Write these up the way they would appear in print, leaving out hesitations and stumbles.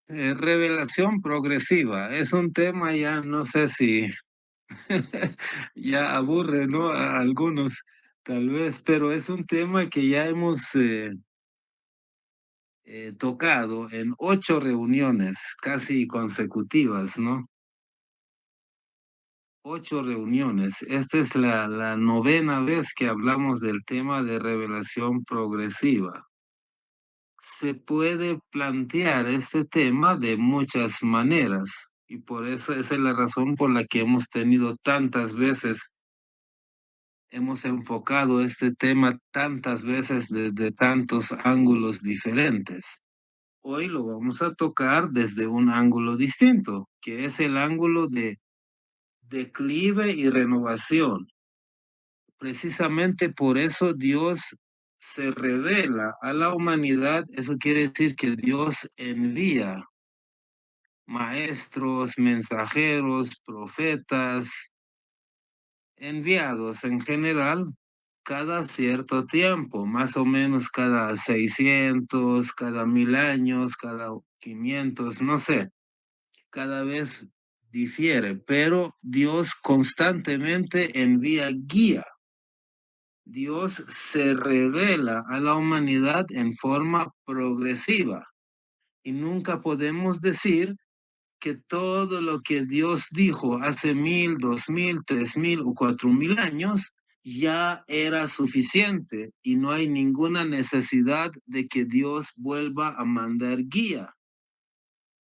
Revelación progresiva es un tema ya no sé si ya aburre, ¿no? A algunos tal vez, pero es un tema que ya hemos tocado en 8 reuniones casi consecutivas, ¿no? 8 reuniones. Esta es la novena vez que hablamos del tema de revelación progresiva. Se puede plantear este tema de muchas maneras y por eso esa es la razón por la que hemos tenido tantas veces, hemos enfocado este tema tantas veces desde tantos ángulos diferentes. Hoy lo vamos a tocar desde un ángulo distinto, que es el ángulo de declive y renovación. Precisamente por eso Dios se revela a la humanidad. Eso quiere decir que Dios envía maestros, mensajeros, profetas, enviados en general cada cierto tiempo, más o menos cada 600, cada 1000 años, cada 500, no sé, cada vez difiere, pero Dios constantemente envía guía. Dios se revela a la humanidad en forma progresiva y nunca podemos decir que todo lo que Dios dijo hace 1000, 2000, 3000 o 4000 años ya era suficiente y no hay ninguna necesidad de que Dios vuelva a mandar guía.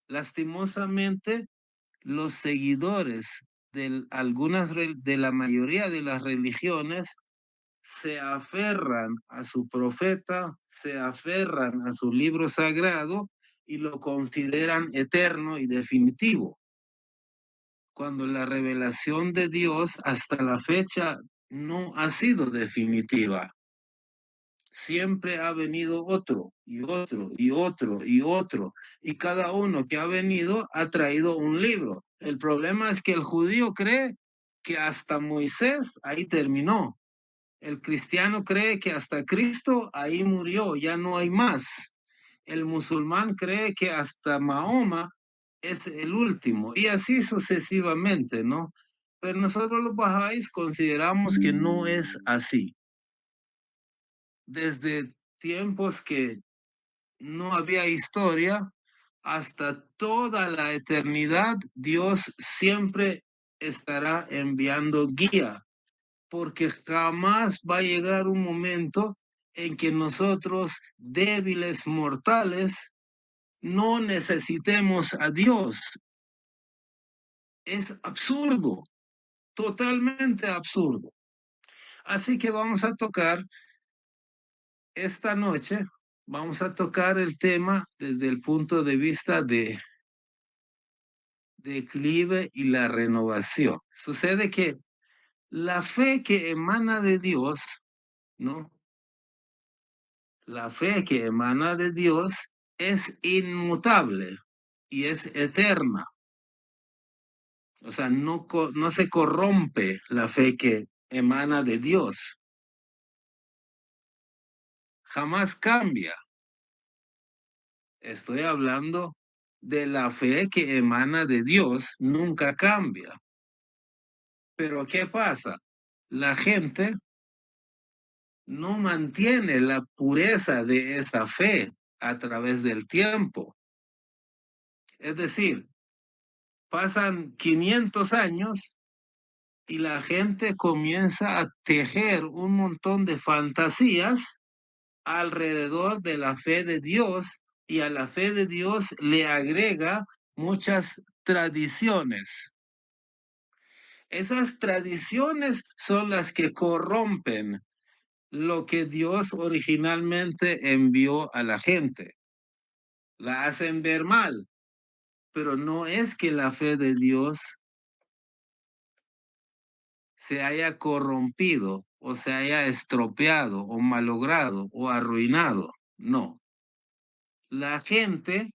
Lastimosamente, los seguidores de la mayoría de las religiones se aferran a su profeta, se aferran a su libro sagrado y lo consideran eterno y definitivo, cuando la revelación de Dios hasta la fecha no ha sido definitiva. Siempre ha venido otro y otro y otro y otro, y cada uno que ha venido ha traído un libro. El problema es que el judío cree que hasta Moisés ahí terminó. El cristiano cree que hasta Cristo ahí murió, ya no hay más. El musulmán cree que hasta Mahoma es el último, y así sucesivamente, ¿no? Pero nosotros los bahá'ís consideramos que no es así. Desde tiempos que no había historia hasta toda la eternidad, Dios siempre estará enviando guía, porque jamás va a llegar un momento en que nosotros, débiles mortales, no necesitemos a Dios. Es absurdo, totalmente absurdo. Así que vamos a tocar esta noche, vamos a tocar el tema desde el punto de vista de declive y la renovación. Sucede que la fe que emana de Dios, ¿no? La fe que emana de Dios es inmutable y es eterna. O sea, no se corrompe la fe que emana de Dios. Jamás cambia. Estoy hablando de la fe que emana de Dios, nunca cambia. Pero ¿qué pasa? La gente no mantiene la pureza de esa fe a través del tiempo. Es decir, pasan 500 años y la gente comienza a tejer un montón de fantasías alrededor de la fe de Dios, y a la fe de Dios le agrega muchas tradiciones. Esas tradiciones son las que corrompen lo que Dios originalmente envió a la gente. La hacen ver mal, pero no es que la fe de Dios se haya corrompido o se haya estropeado o malogrado o arruinado. No. La gente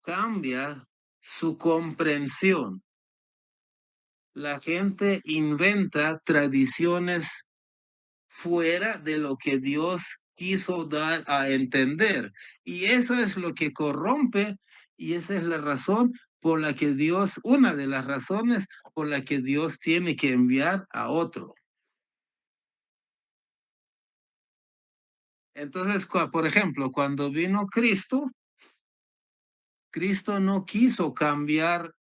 cambia su comprensión. La gente inventa tradiciones fuera de lo que Dios quiso dar a entender. Y eso es lo que corrompe y esa es la razón por la que Dios, una de las razones por la que Dios tiene que enviar a otro. Entonces, por ejemplo, cuando vino Cristo, Cristo no quiso cambiar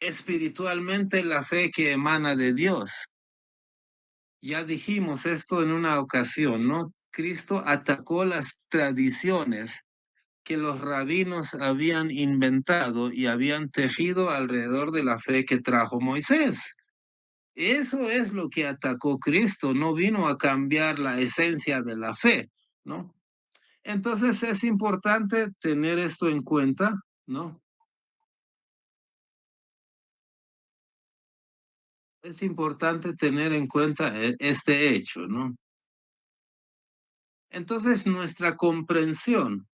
espiritualmente la fe que emana de Dios. Ya dijimos esto en una ocasión, ¿no? Cristo atacó las tradiciones que los rabinos habían inventado y habían tejido alrededor de la fe que trajo Moisés. Eso es lo que atacó Cristo, no vino a cambiar la esencia de la fe, ¿no? Entonces es importante tener esto en cuenta, ¿no? Es importante tener en cuenta este hecho, ¿no? Entonces nuestra comprensión,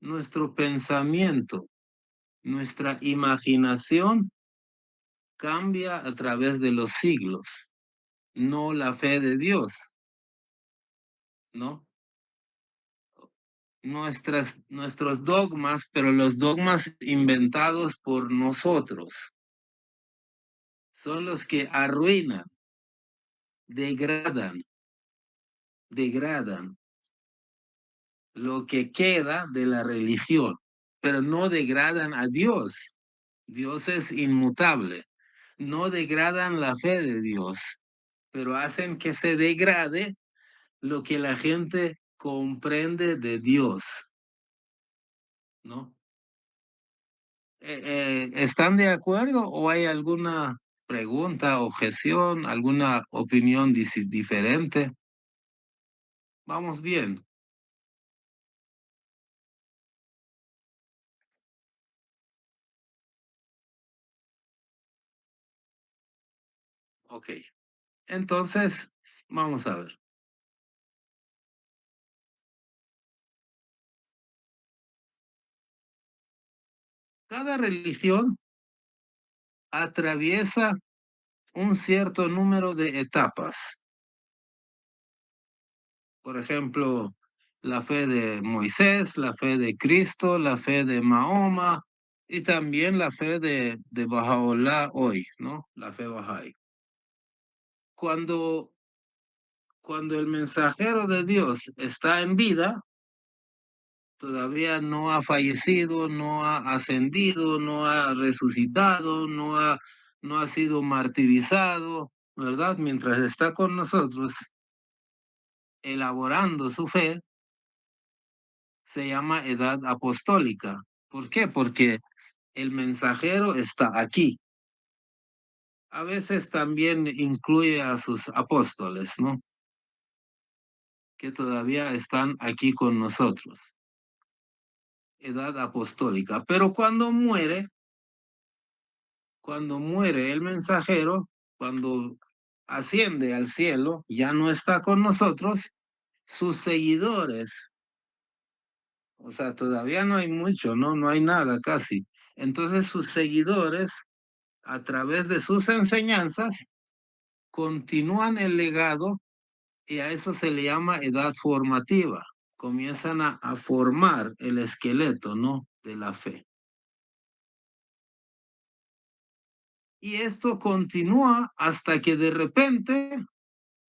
nuestro pensamiento, nuestra imaginación cambia a través de los siglos, no la fe de Dios, ¿no? Nuestros dogmas, pero los dogmas inventados por nosotros, son los que arruinan, degradan, degradan lo que queda de la religión, pero no degradan a Dios. Dios es inmutable. No degradan la fe de Dios, pero hacen que se degrade lo que la gente comprende de Dios, ¿no? ¿Están de acuerdo o hay alguna pregunta, objeción, alguna opinión diferente? Vamos bien. Ok. Entonces, vamos a ver. Cada religión atraviesa un cierto número de etapas. Por ejemplo, la fe de Moisés, la fe de Cristo, la fe de Mahoma y también la fe de Bahá'u'lláh hoy, ¿no? La fe Bahá'í. Cuando, cuando el mensajero de Dios está en vida, todavía no ha fallecido, no ha ascendido, no ha resucitado, no ha sido martirizado, ¿verdad? Mientras está con nosotros, elaborando su fe, se llama edad apostólica. ¿Por qué? Porque el mensajero está aquí. A veces también incluye a sus apóstoles, ¿no? Que todavía están aquí con nosotros. Edad apostólica. Pero cuando muere el mensajero, cuando asciende al cielo, ya no está con nosotros, sus seguidores, o sea, todavía no hay mucho, ¿no? No hay nada casi. Entonces sus seguidores, a través de sus enseñanzas, continúan el legado y a eso se le llama edad formativa. Comienzan a formar el esqueleto, ¿no? De la fe. Y esto continúa hasta que de repente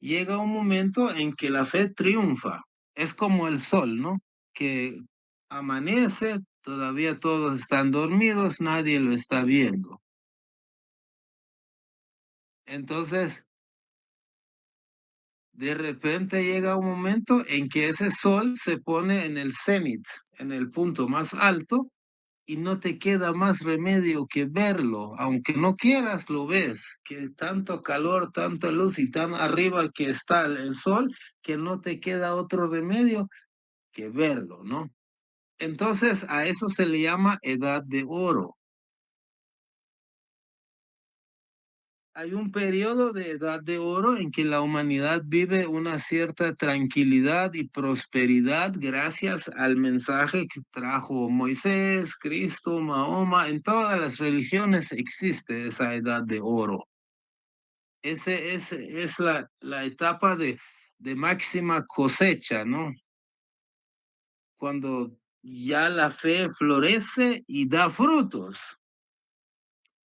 llega un momento en que la fe triunfa. Es como el sol, ¿no? Que amanece, todavía todos están dormidos, nadie lo está viendo. Entonces, de repente llega un momento en que ese sol se pone en el cenit, en el punto más alto, y no te queda más remedio que verlo, aunque no quieras, lo ves, que tanto calor, tanta luz y tan arriba que está el sol, que no te queda otro remedio que verlo, ¿no? Entonces a eso se le llama edad de oro. Hay un periodo de edad de oro en que la humanidad vive una cierta tranquilidad y prosperidad gracias al mensaje que trajo Moisés, Cristo, Mahoma. En todas las religiones existe esa edad de oro. Ese es la etapa de máxima cosecha, ¿no? Cuando ya la fe florece y da frutos.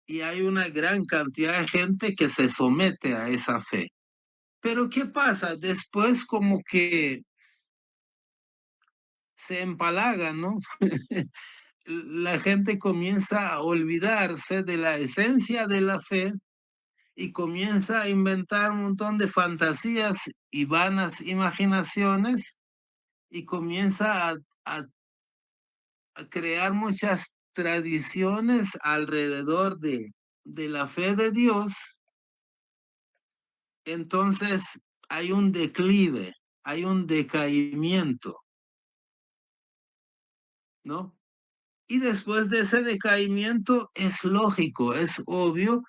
Y hay una gran cantidad de gente que se somete a esa fe. Pero ¿qué pasa? Después como que se empalaga, ¿no? La gente comienza a olvidarse de la esencia de la fe y comienza a inventar un montón de fantasías y vanas imaginaciones y comienza a crear muchas tradiciones alrededor de la fe de Dios. Entonces hay un declive, hay un decaimiento, ¿no? Y después de ese decaimiento es lógico, es obvio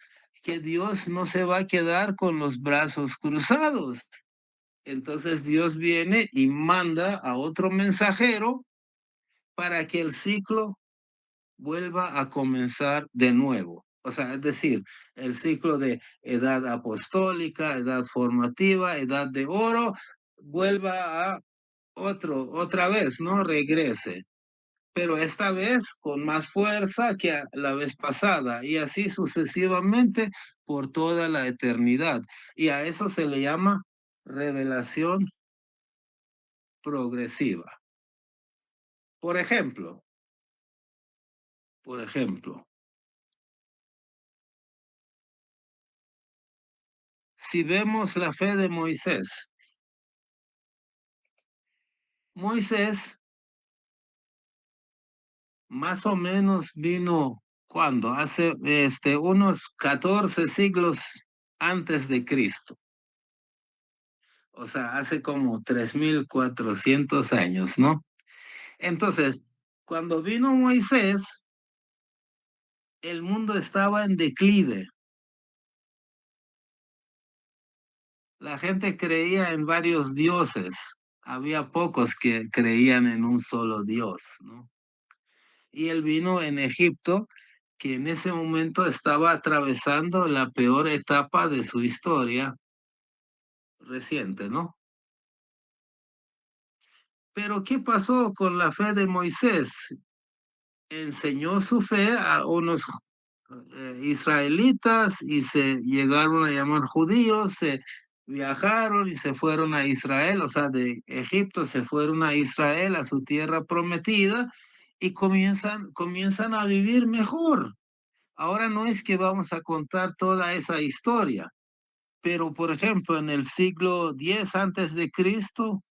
que Dios no se va a quedar con los brazos cruzados. Entonces Dios viene y manda a otro mensajero para que el ciclo vuelva a comenzar de nuevo. O sea, es decir, el ciclo de edad apostólica, edad formativa, edad de oro, vuelva a otra vez, ¿no? Regrese. Pero esta vez con más fuerza que la vez pasada y así sucesivamente por toda la eternidad. Y a eso se le llama revelación progresiva. Por ejemplo, por ejemplo, si vemos la fe de Moisés, Moisés más o menos vino cuando hace unos 14 siglos antes de Cristo. O sea, hace como 3.400 años, ¿no? Entonces, cuando vino Moisés, el mundo estaba en declive. La gente creía en varios dioses. Había pocos que creían en un solo Dios, ¿no? Y él vino en Egipto, que en ese momento estaba atravesando la peor etapa de su historia reciente, ¿no? Pero ¿qué pasó con la fe de Moisés? Enseñó su fe a unos israelitas y se llegaron a llamar judíos, se viajaron y se fueron a Israel, o sea, de Egipto se fueron a Israel, a su tierra prometida, y comienzan a vivir mejor. Ahora no es que vamos a contar toda esa historia, pero por ejemplo, en el siglo X antes de Cristo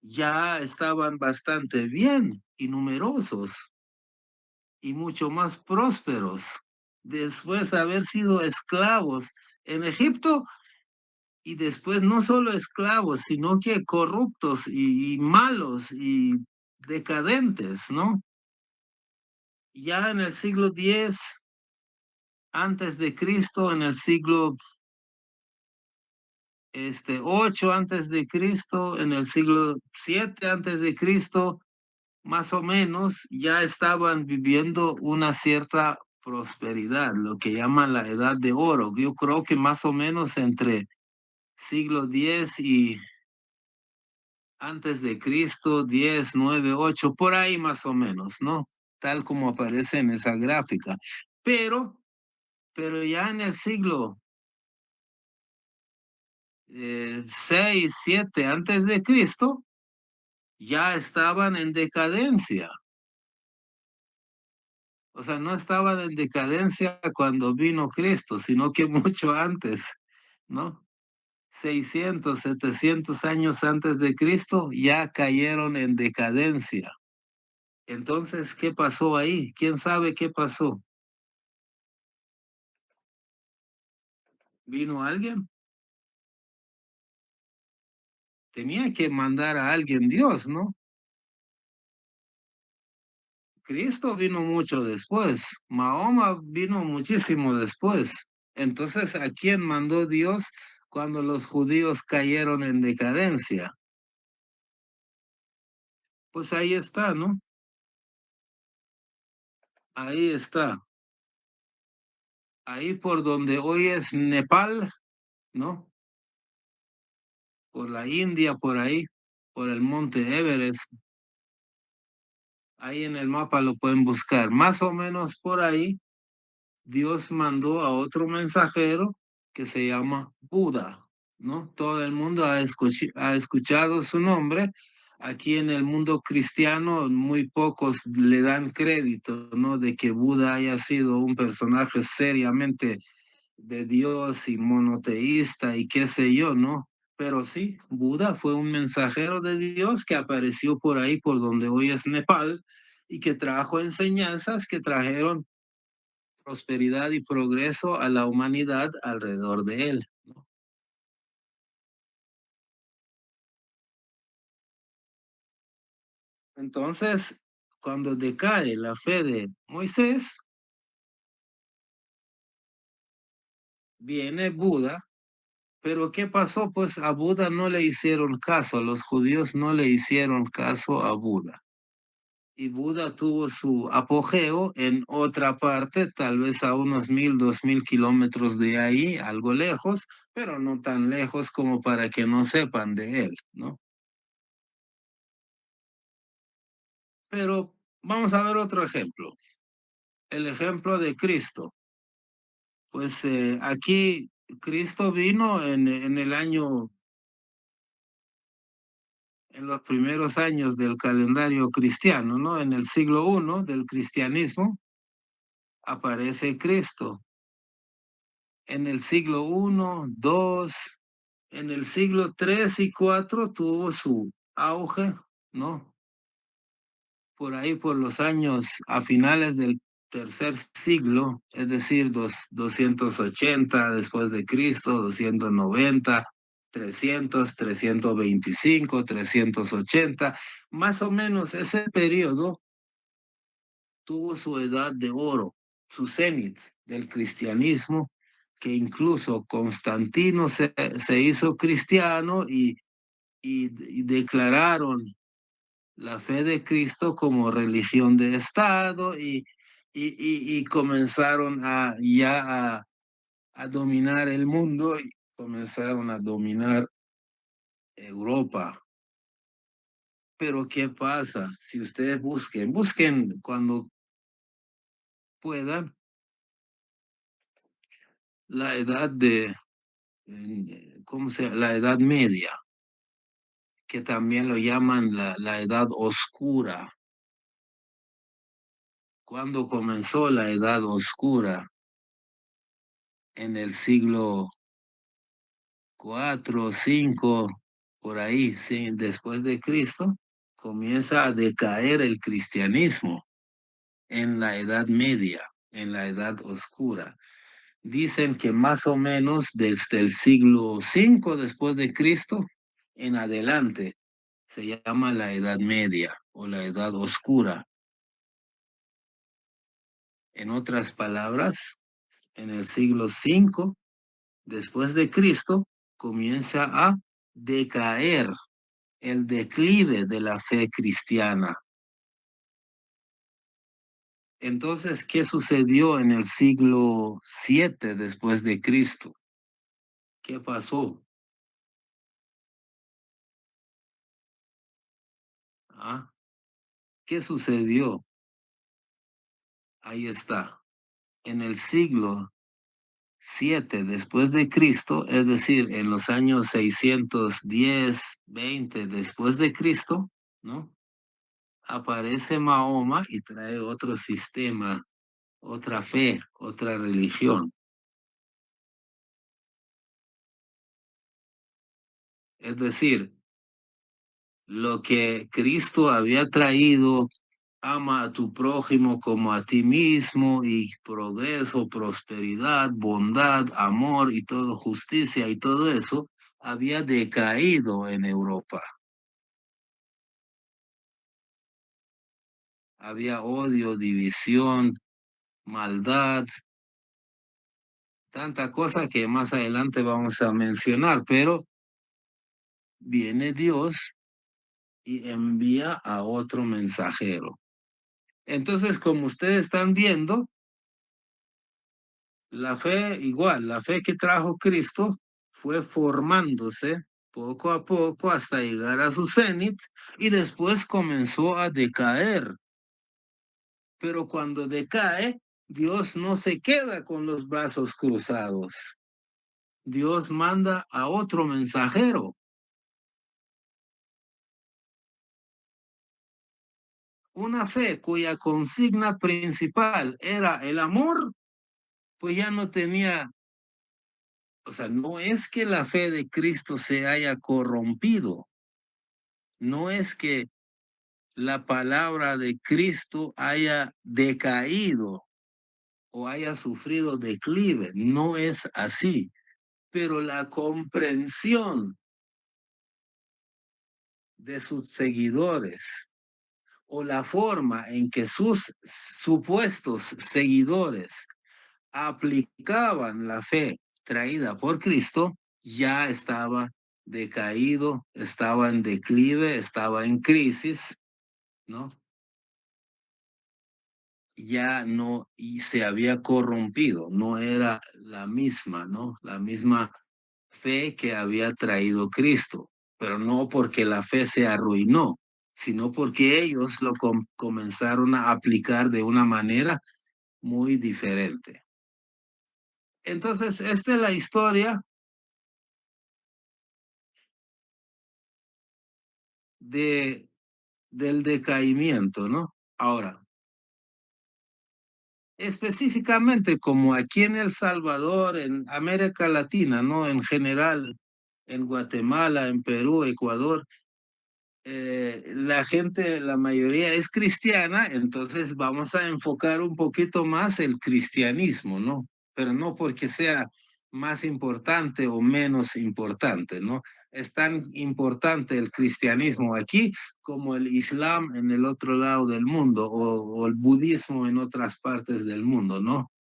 ya estaban bastante bien y numerosos y mucho más prósperos después de haber sido esclavos en Egipto y después no solo esclavos, sino que corruptos y malos y decadentes, ¿no? Ya en el siglo X antes de Cristo, en el siglo 8 antes de Cristo, en el siglo 7 antes de Cristo, más o menos, ya estaban viviendo una cierta prosperidad, lo que llaman la edad de oro. Yo creo que más o menos entre siglo 10 y antes de Cristo, 10 9 8 por ahí más o menos, ¿no? Tal como aparece en esa gráfica. Pero, pero ya en el siglo 6 7 antes de Cristo, ya estaban en decadencia. O sea, no estaban en decadencia cuando vino Cristo, sino que mucho antes, ¿no? 600, 700 años antes de Cristo ya cayeron en decadencia. Entonces, ¿qué pasó ahí? ¿Quién sabe qué pasó? ¿Vino alguien? Tenía que mandar a alguien Dios, ¿no? Cristo vino mucho después. Mahoma vino muchísimo después. Entonces, ¿a quién mandó Dios cuando los judíos cayeron en decadencia? Pues ahí está, ¿no? Ahí está. Ahí por donde hoy es Nepal, ¿no? por la India, por ahí, por el monte Everest. Ahí en el mapa lo pueden buscar. Más o menos por ahí, Dios mandó a otro mensajero que se llama Buda, ¿no? Todo el mundo ha escuchado su nombre. Aquí en el mundo cristiano, muy pocos le dan crédito, ¿no? De que Buda haya sido un personaje seriamente de Dios y monoteísta y qué sé yo, ¿no? Pero sí, Buda fue un mensajero de Dios que apareció por ahí, por donde hoy es Nepal, y que trajo enseñanzas que trajeron prosperidad y progreso a la humanidad alrededor de él, ¿no? Entonces, cuando decae la fe de Moisés, viene Buda, pero ¿qué pasó? Pues a Buda no le hicieron caso, los judíos no le hicieron caso a Buda. Y Buda tuvo su apogeo en otra parte, tal vez a unos 1.000, 2.000 kilómetros de ahí, algo lejos, pero no tan lejos como para que no sepan de él, ¿no? Pero vamos a ver otro ejemplo, el ejemplo de Cristo. Pues aquí Cristo vino en el año, en los primeros años del calendario cristiano, ¿no? En el siglo I del cristianismo aparece Cristo. En el siglo I, II, en el siglo III y IV tuvo su auge, ¿no? Por ahí, por los años a finales del tercer siglo, es decir, 280 después de Cristo, 290, 300, 325, 380, más o menos ese periodo tuvo su edad de oro, su cenit del cristianismo, que incluso Constantino se hizo cristiano y declararon la fe de Cristo como religión de Estado y comenzaron a dominar el mundo y comenzaron a dominar Europa. Pero ¿qué pasa? Si ustedes busquen cuando puedan la edad ¿cómo se llama? La Edad Media, que también lo llaman la Edad Oscura. ¿Cuándo comenzó la Edad Oscura? En el siglo IV, V, por ahí, sí, después de Cristo, comienza a decaer el cristianismo en la Edad Media, en la Edad Oscura. Dicen que más o menos desde el siglo V después de Cristo en adelante se llama la Edad Media o la Edad Oscura. En otras palabras, en el siglo V después de Cristo comienza a decaer el declive de la fe cristiana. Entonces, ¿qué sucedió en el siglo VII después de Cristo? ¿Qué pasó? ¿Ah? ¿Qué sucedió? Ahí está. En el siglo VII después de Cristo, es decir, en los años 610, 20 después de Cristo, ¿no? Aparece Mahoma y trae otro sistema, otra fe, otra religión. Es decir, lo que Cristo había traído, ama a tu prójimo como a ti mismo y progreso, prosperidad, bondad, amor y todo, justicia y todo eso, había decaído en Europa. Había odio, división, maldad, tanta cosa que más adelante vamos a mencionar, pero viene Dios y envía a otro mensajero. Entonces, como ustedes están viendo, la fe igual, la fe que trajo Cristo fue formándose poco a poco hasta llegar a su cenit y después comenzó a decaer. Pero cuando decae, Dios no se queda con los brazos cruzados. Dios manda a otro mensajero. Una fe cuya consigna principal era el amor, pues ya no tenía, o sea, no es que la fe de Cristo se haya corrompido, no es que la palabra de Cristo haya decaído o haya sufrido declive, no es así, pero la comprensión de sus seguidores o la forma en que sus supuestos seguidores aplicaban la fe traída por Cristo, ya estaba decaído, estaba en declive, estaba en crisis, ¿no? Ya no, y se había corrompido, no era la misma, ¿no? La misma fe que había traído Cristo, pero no porque la fe se arruinó, sino porque ellos lo comenzaron a aplicar de una manera muy diferente. Entonces, esta es la historia de, del decaimiento, ¿no? Ahora, específicamente como aquí en El Salvador, en América Latina, ¿no? En general, en Guatemala, en Perú, Ecuador, la gente, la mayoría es cristiana, entonces vamos a enfocar un poquito más el cristianismo, ¿no? Pero no porque sea más importante o menos importante, ¿no? Es tan importante el cristianismo aquí como el islam en el otro lado del mundo o el budismo en otras partes del mundo, ¿no?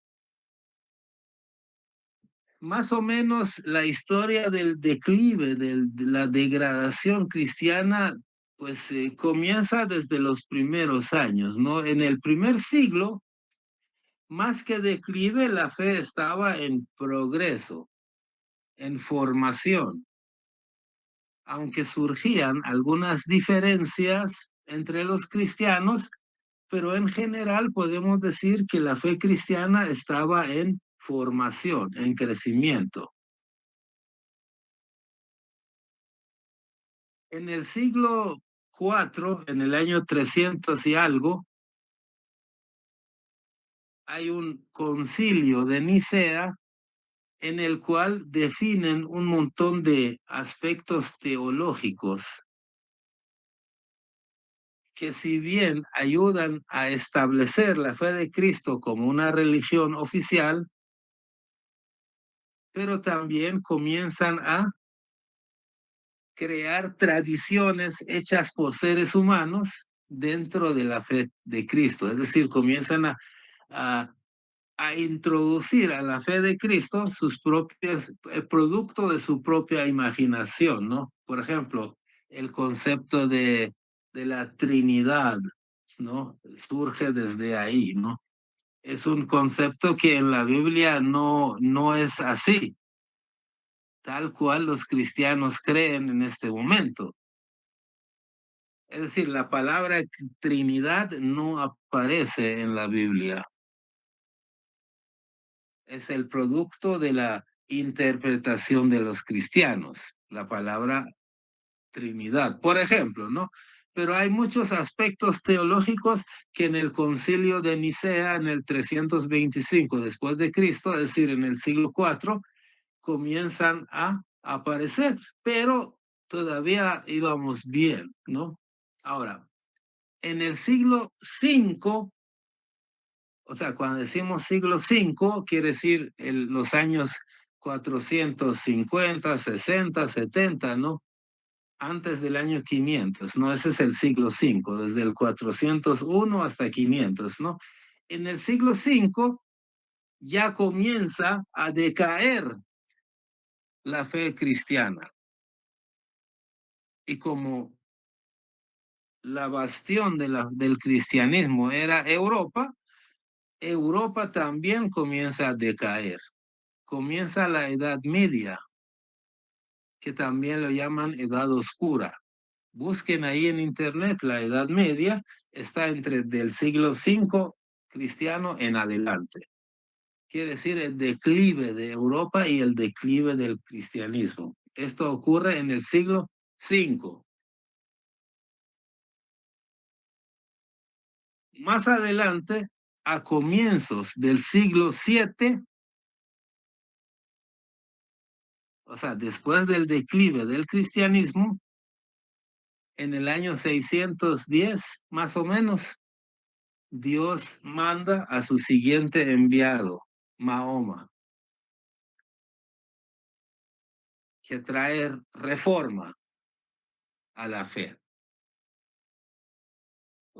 Más o menos la historia del declive, de la degradación cristiana, pues comienza desde los primeros años, ¿no? En el primer siglo, más que declive, la fe estaba en progreso, en formación, aunque surgían algunas diferencias entre los cristianos, pero en general podemos decir que la fe cristiana estaba en formación, en crecimiento. En el siglo IV, en el año 300 y algo, hay un concilio de Nicea en el cual definen un montón de aspectos teológicos que si bien ayudan a establecer la fe de Cristo como una religión oficial, pero también comienzan a crear tradiciones hechas por seres humanos dentro de la fe de Cristo. Es decir, comienzan a a introducir a la fe de Cristo sus propias, el producto de su propia imaginación, ¿no? Por ejemplo, el concepto de la Trinidad, ¿no? Surge desde ahí, ¿no? Es un concepto que en la Biblia no es así, tal cual los cristianos creen en este momento. Es decir, la palabra Trinidad no aparece en la Biblia. Es el producto de la interpretación de los cristianos, la palabra Trinidad, por ejemplo, ¿no? Pero hay muchos aspectos teológicos que en el concilio de Nicea, en el 325 después de Cristo, es decir, en el siglo IV, comienzan a aparecer, pero todavía íbamos bien, ¿no? Ahora, en el siglo V, o sea, cuando decimos siglo V, quiere decir los años 450, 60, 70, ¿no? Antes del año 500, ¿no? Ese es el siglo V, desde el 401 hasta 500, ¿no? En el siglo V ya comienza a decaer la fe cristiana. Y como la bastión del cristianismo era Europa, Europa también comienza a decaer. Comienza la Edad Media. que también lo llaman Edad Oscura. Busquen ahí en internet la Edad Media, está entre del siglo V cristiano en adelante. Quiere decir el declive de Europa y el declive del cristianismo. Esto ocurre en el siglo V. Más adelante, a comienzos del siglo VII, o sea, después del declive del cristianismo, en el año 610, más o menos, Dios manda a su siguiente enviado, Mahoma, que trae reforma a la fe.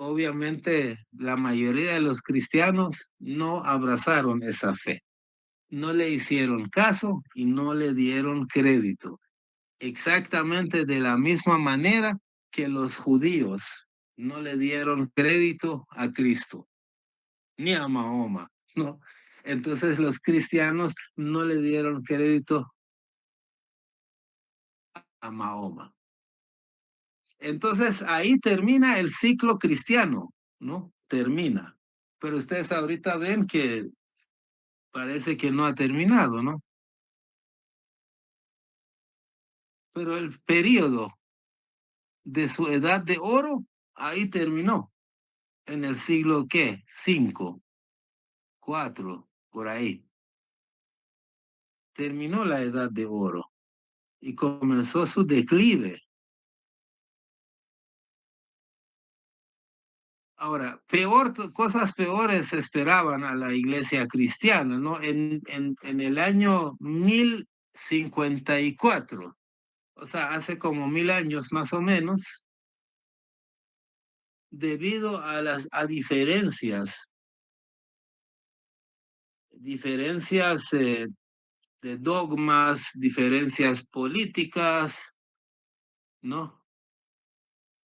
Obviamente, la mayoría de los cristianos no abrazaron esa fe, no le hicieron caso y no le dieron crédito. Exactamente de la misma manera que los judíos no le dieron crédito a Cristo, ni a Mahoma, ¿no? Entonces los cristianos no le dieron crédito a Mahoma. Entonces ahí termina el ciclo cristiano, ¿no? Termina. Pero ustedes ahorita ven que parece que no ha terminado, ¿no? Pero el periodo de su edad de oro ahí terminó. En el siglo, ¿qué? 5, 4, por ahí. Terminó la edad de oro y comenzó su declive. Ahora, cosas peores esperaban a la iglesia cristiana, ¿no? En el año 1054, o sea, hace como 1000 años más o menos, debido a las diferencias de dogmas, diferencias políticas, ¿no?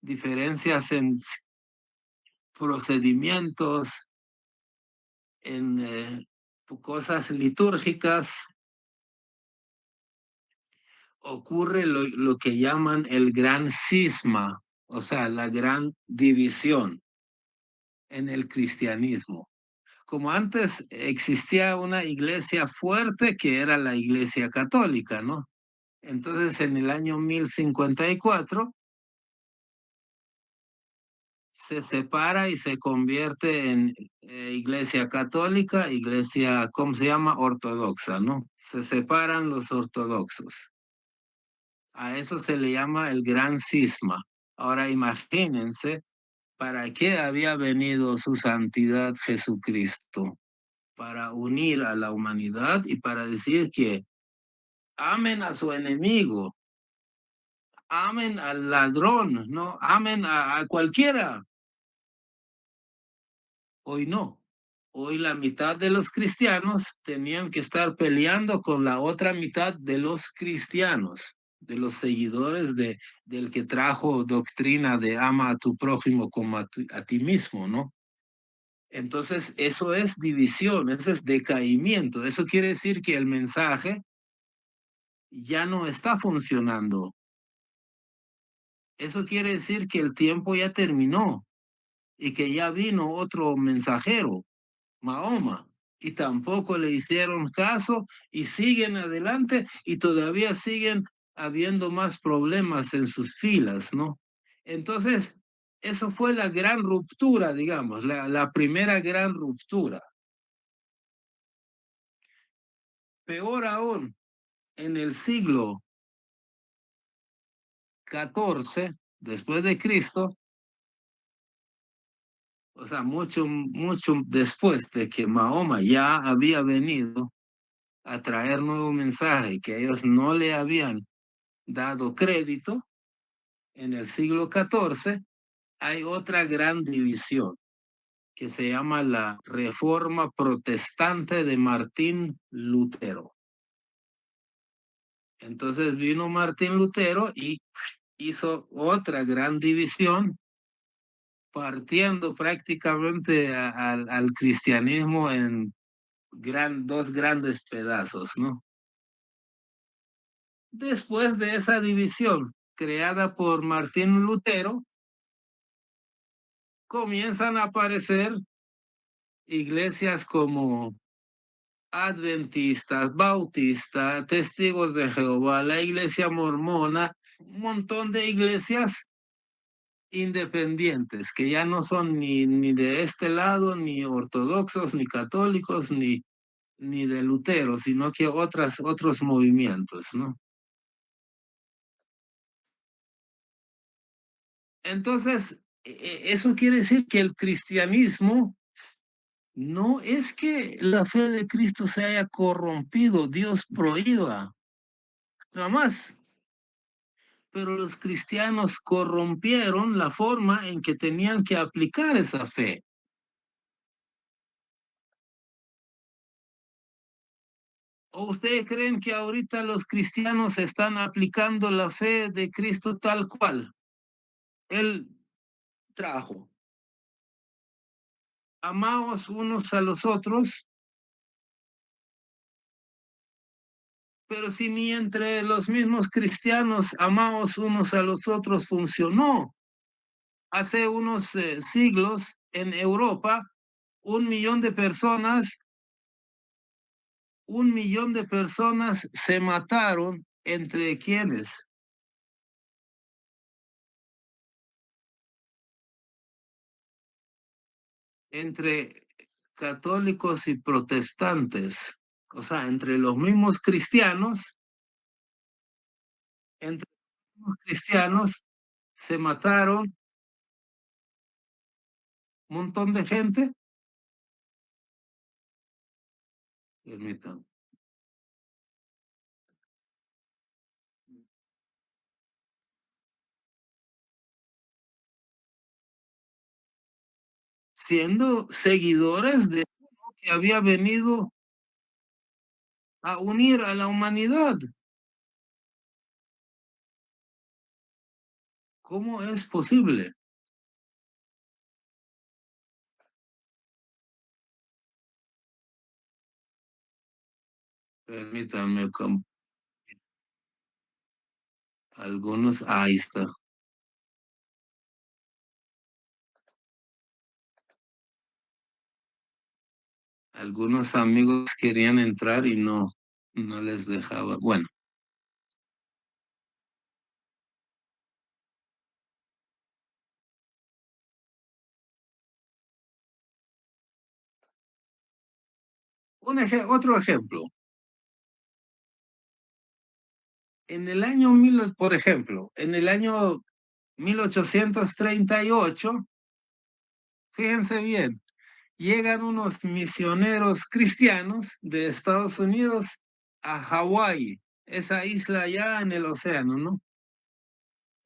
Diferencias en procedimientos, en cosas litúrgicas, ocurre lo que llaman el gran cisma, o sea, la gran división en el cristianismo. Como antes existía una iglesia fuerte que era la iglesia católica, ¿no? Entonces en el año 1054 se separa y se convierte en iglesia católica, iglesia, ¿cómo se llama? Ortodoxa, ¿no? Se separan los ortodoxos. A eso se le llama el gran cisma. Ahora imagínense, ¿para qué había venido su santidad Jesucristo? Para unir a la humanidad y para decir que amen a su enemigo, amen al ladrón, ¿no? Amen a cualquiera. Hoy no. Hoy la mitad de los cristianos tenían que estar peleando con la otra mitad de los cristianos, de los seguidores del que trajo doctrina de ama a tu prójimo como a ti mismo, ¿no? Entonces, eso es división, eso es decaimiento. Eso quiere decir que el mensaje ya no está funcionando. Eso quiere decir que el tiempo ya terminó y que ya vino otro mensajero, Mahoma, y tampoco le hicieron caso y siguen adelante y todavía siguen habiendo más problemas en sus filas, ¿no? Entonces, eso fue la gran ruptura, digamos, la primera gran ruptura. Peor aún, en el siglo XIV, después de Cristo, o sea, mucho después de que Mahoma ya había venido a traer nuevo mensaje que ellos no le habían dado crédito, en el siglo XIV hay otra gran división que se llama la Reforma Protestante de Martín Lutero. Entonces vino Martín Lutero y hizo otra gran división, partiendo prácticamente al cristianismo en dos grandes pedazos, ¿no? Después de esa división creada por Martín Lutero, comienzan a aparecer iglesias como adventistas, bautistas, testigos de Jehová, la iglesia mormona, un montón de iglesias independientes que ya no son ni de este lado, ni ortodoxos, ni católicos, ni de Lutero, sino que otros movimientos, ¿no? Entonces, eso quiere decir que el cristianismo no es que la fe de Cristo se haya corrompido, Dios prohíba, jamás. Pero los cristianos corrompieron la forma en que tenían que aplicar esa fe. ¿O ustedes creen que ahorita los cristianos están aplicando la fe de Cristo tal cual? Él trajo. Amaos unos a los otros, pero si ni entre los mismos cristianos amaos unos a los otros funcionó. Hace unos siglos en Europa, 1 millón de personas, 1 millón de personas se mataron entre quienes, entre católicos y protestantes, o sea, entre los mismos cristianos, entre los cristianos se mataron un montón de gente, permítanme, siendo seguidores de uno que había venido a unir a la humanidad. ¿Cómo es posible? Permítanme, algunos, ahí está. Algunos amigos querían entrar y no les dejaba. Bueno, otro ejemplo. En el año, por ejemplo, en el año 1838, fíjense bien, llegan unos misioneros cristianos de Estados Unidos a Hawái, esa isla allá en el océano, ¿no?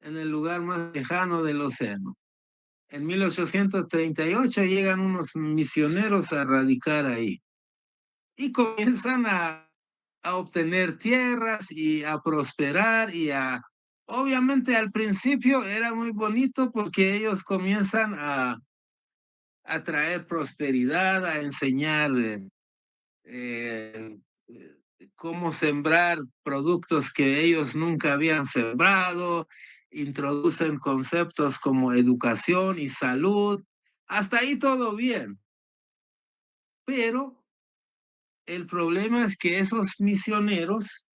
En el lugar más lejano del océano. En 1838 llegan unos misioneros a radicar ahí y comienzan a obtener tierras y a prosperar obviamente al principio era muy bonito porque ellos comienzan a traer prosperidad, a enseñar eh, cómo sembrar productos que ellos nunca habían sembrado, introducen conceptos como educación y salud, hasta ahí todo bien, pero el problema es que esos misioneros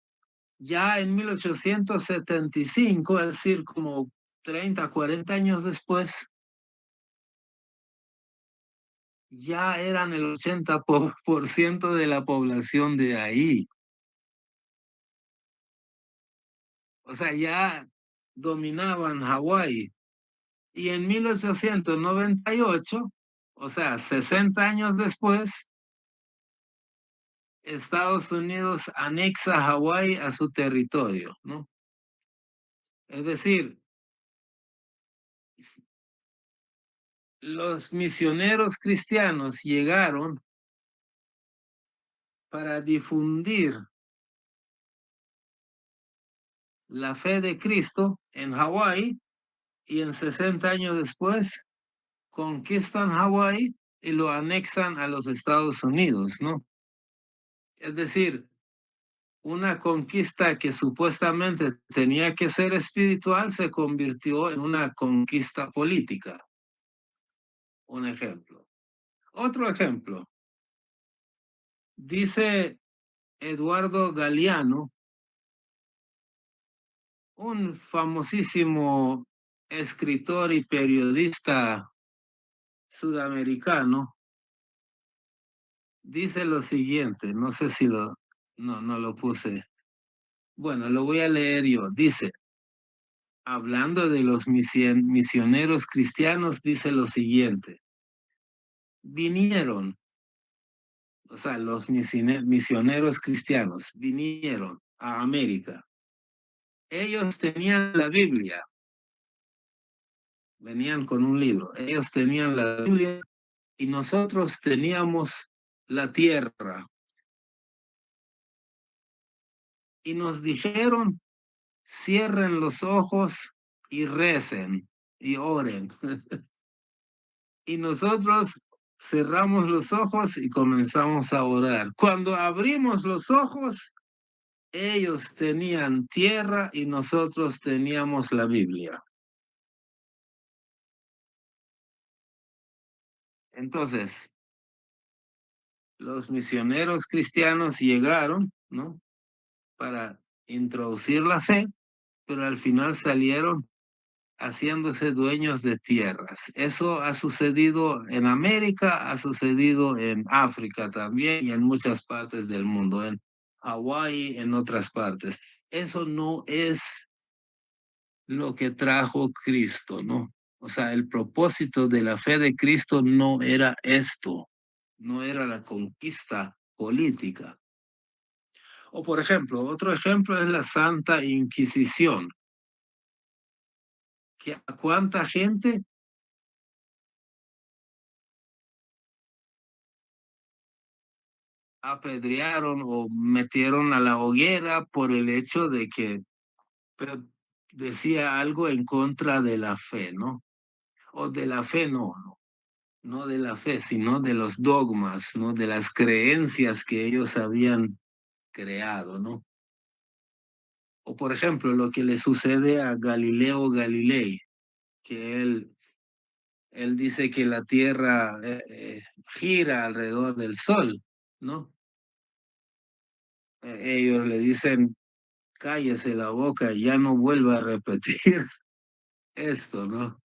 ya en 1875, es decir, como 30, 40 años después, ya eran el 80% de la población de ahí. O sea, ya dominaban Hawái. Y en 1898, o sea, 60 años después, Estados Unidos anexa Hawái a su territorio, ¿no? Es decir, los misioneros cristianos llegaron para difundir la fe de Cristo en Hawái y en 60 años después conquistan Hawái y lo anexan a los Estados Unidos, ¿no? Es decir, una conquista que supuestamente tenía que ser espiritual se convirtió en una conquista política. Un ejemplo. Otro ejemplo. Dice Eduardo Galeano, un famosísimo escritor y periodista sudamericano, dice lo siguiente, no sé si no lo puse. Bueno, lo voy a leer yo. Dice, hablando de los misioneros cristianos, dice lo siguiente. Vinieron, o sea, los misioneros cristianos vinieron a América. Ellos tenían la Biblia, venían con un libro. Ellos tenían la Biblia y nosotros teníamos la tierra. Y nos dijeron, cierren los ojos y recen y oren. Y nosotros cerramos los ojos y comenzamos a orar. Cuando abrimos los ojos, ellos tenían tierra y nosotros teníamos la Biblia. Entonces, los misioneros cristianos llegaron, ¿no? Para introducir la fe, pero al final salieron haciéndose dueños de tierras. Eso ha sucedido en América, ha sucedido en África también y en muchas partes del mundo, en Hawái, en otras partes. Eso no es lo que trajo Cristo, ¿no? O sea, el propósito de la fe de Cristo no era esto, no era la conquista política. O por ejemplo, otro ejemplo es la Santa Inquisición, que a cuánta gente apedrearon o metieron a la hoguera por el hecho de que decía algo en contra de la fe, ¿no? O de la fe no de la fe, sino de los dogmas, ¿no? De las creencias que ellos habían creado, ¿no? O por ejemplo, lo que le sucede a Galileo Galilei, que él dice que la Tierra gira alrededor del Sol, ¿no? Ellos le dicen, cállese la boca y ya no vuelva a repetir esto, ¿no?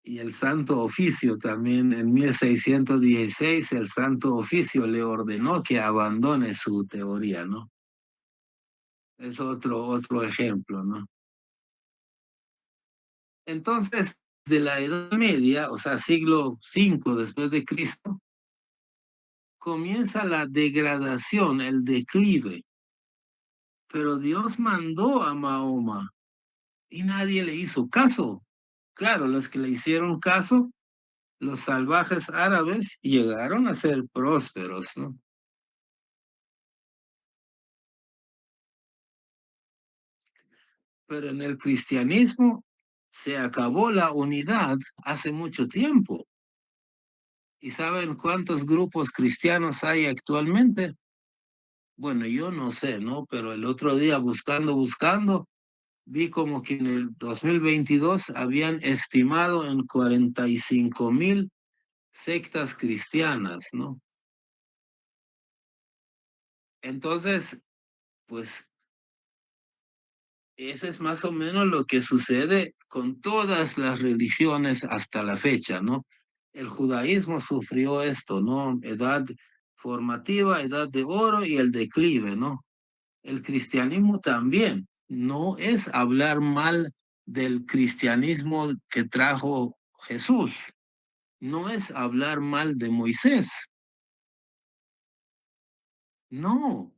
Y el Santo Oficio también en 1616, el Santo Oficio le ordenó que abandone su teoría, ¿no? Es otro ejemplo, ¿no? Entonces, de la Edad Media, o sea, siglo V después de Cristo, comienza la degradación, el declive. Pero Dios mandó a Mahoma y nadie le hizo caso. Claro, los que le hicieron caso, los salvajes árabes, llegaron a ser prósperos, ¿no? Pero en el cristianismo se acabó la unidad hace mucho tiempo. ¿Y saben cuántos grupos cristianos hay actualmente? Bueno, yo no sé, ¿no? Pero el otro día buscando, vi como que en el 2022 habían estimado en 45,000 sectas cristianas, ¿no? Entonces, pues eso es más o menos lo que sucede con todas las religiones hasta la fecha, ¿no? El judaísmo sufrió esto, ¿no? Edad formativa, edad de oro y el declive, ¿no? El cristianismo también. No es hablar mal del cristianismo que trajo Jesús. No es hablar mal de Moisés. No.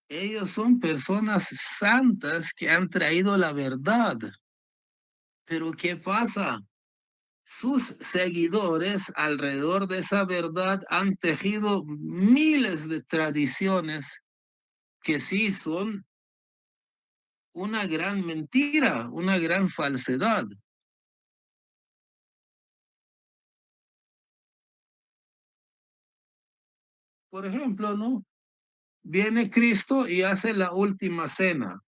Ellos son personas santas que han traído la verdad. Pero ¿qué pasa? Sus seguidores alrededor de esa verdad han tejido miles de tradiciones que sí son una gran mentira, una gran falsedad. Por ejemplo, ¿no? viene Cristo y hace la última cena.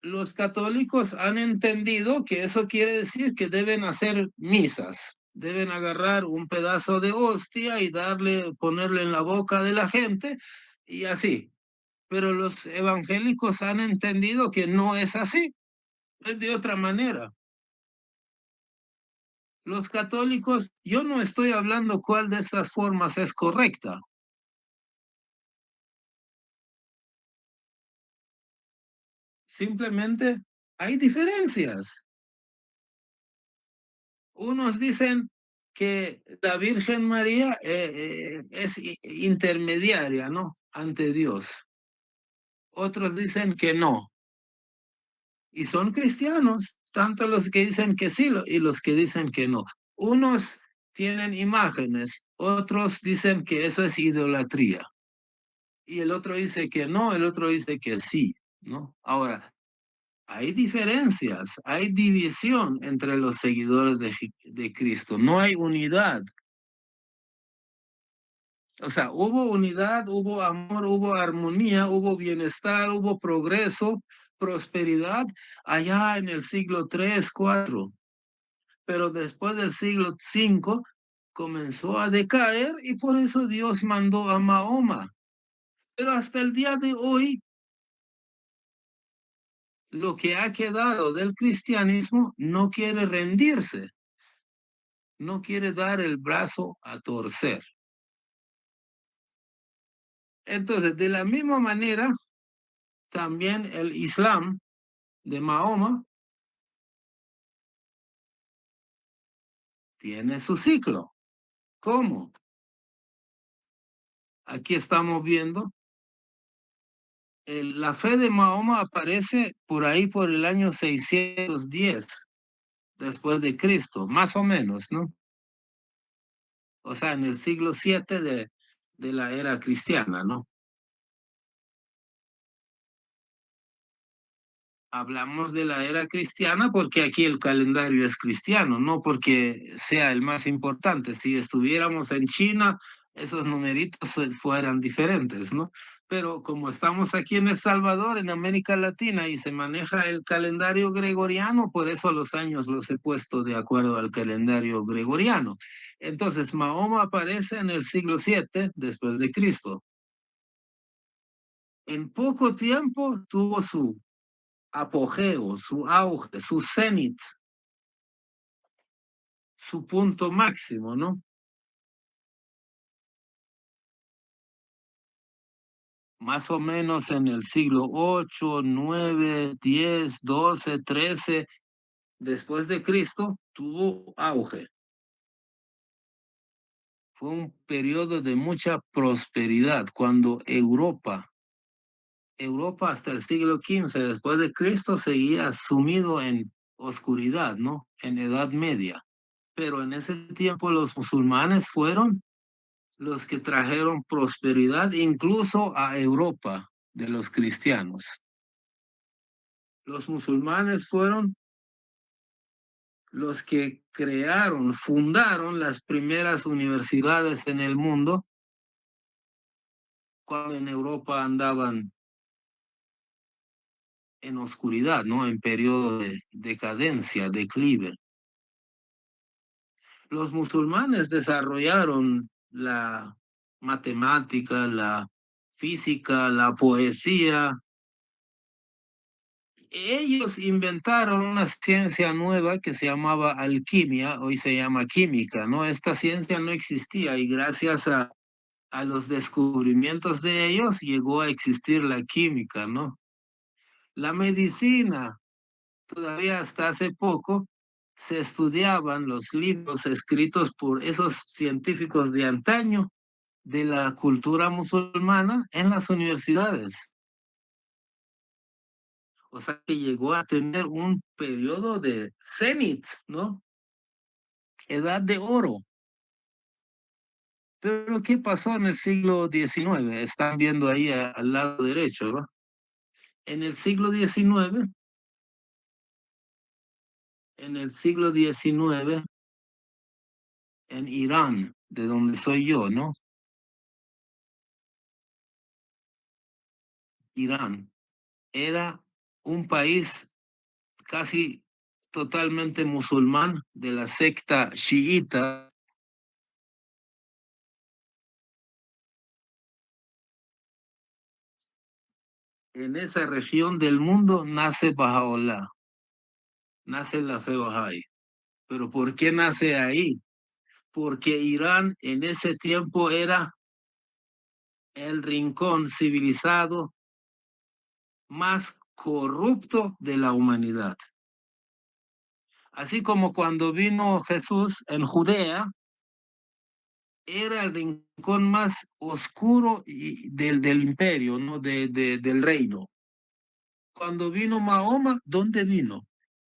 Los católicos han entendido que eso quiere decir que deben hacer misas, deben agarrar un pedazo de hostia y darle, ponerle en la boca de la gente y así. Pero los evangélicos han entendido que no es así, es de otra manera. Los católicos, yo no estoy hablando cuál de estas formas es correcta. Simplemente hay diferencias. Unos dicen que la Virgen María es intermediaria, ¿no? Ante Dios. Otros dicen que no. Y son cristianos, tanto los que dicen que sí y los que dicen que no. Unos tienen imágenes, otros dicen que eso es idolatría. Y el otro dice que no, el otro dice que sí, ¿no? Ahora, hay diferencias, hay división entre los seguidores de Cristo, no hay unidad. O sea, hubo unidad, hubo amor, hubo armonía, hubo bienestar, hubo progreso, prosperidad allá en el siglo 3, 4. Pero después del siglo 5 comenzó a decaer y por eso Dios mandó a Mahoma. Pero hasta el día de hoy, lo que ha quedado del cristianismo no quiere rendirse, no quiere dar el brazo a torcer. Entonces, de la misma manera, también el Islam de Mahoma tiene su ciclo. ¿Cómo? Aquí estamos viendo, la fe de Mahoma aparece por ahí por el año 610 después de Cristo, más o menos, ¿no? O sea, en el siglo 7 de la era cristiana, ¿no? Hablamos de la era cristiana porque aquí el calendario es cristiano, no porque sea el más importante. Si estuviéramos en China, esos numeritos fueran diferentes, ¿no? Pero como estamos aquí en El Salvador, en América Latina, y se maneja el calendario gregoriano, por eso los años los he puesto de acuerdo al calendario gregoriano. Entonces, Mahoma aparece en el siglo 7 después de Cristo. En poco tiempo tuvo su apogeo, su auge, su cenit, su punto máximo, ¿no? Más o menos en el siglo 8, 9, 10, 12, 13, después de Cristo, tuvo auge. Fue un periodo de mucha prosperidad cuando Europa hasta el siglo 15 después de Cristo seguía sumido en oscuridad, ¿no? En Edad Media. Pero en ese tiempo los musulmanes fueron los que trajeron prosperidad incluso a Europa de los cristianos. Los musulmanes fueron los que crearon, fundaron las primeras universidades en el mundo cuando en Europa andaban en oscuridad, ¿no? En periodo de decadencia, declive. Los musulmanes desarrollaron la matemática, la física, la poesía. Ellos inventaron una ciencia nueva que se llamaba alquimia, hoy se llama química, ¿no? Esta ciencia no existía y gracias a los descubrimientos de ellos llegó a existir la química, ¿no? La medicina, todavía hasta hace poco, se estudiaban los libros escritos por esos científicos de antaño de la cultura musulmana en las universidades. O sea que llegó a tener un periodo de cenit, ¿no? Edad de oro. Pero ¿qué pasó en el siglo XIX? Están viendo ahí al lado derecho, ¿no? En el siglo XIX, en el siglo XIX, en Irán, de donde soy yo, ¿no? Irán era un país casi totalmente musulmán de la secta chiita. En esa región del mundo nace Bahá'u'lláh, nace la fe Bahá'í. ¿Pero por qué nace ahí? Porque Irán en ese tiempo era el rincón civilizado más corrupto de la humanidad. Así como cuando vino Jesús en Judea, era el rincón más oscuro del imperio, ¿no? Del reino. Cuando vino Mahoma, ¿dónde vino?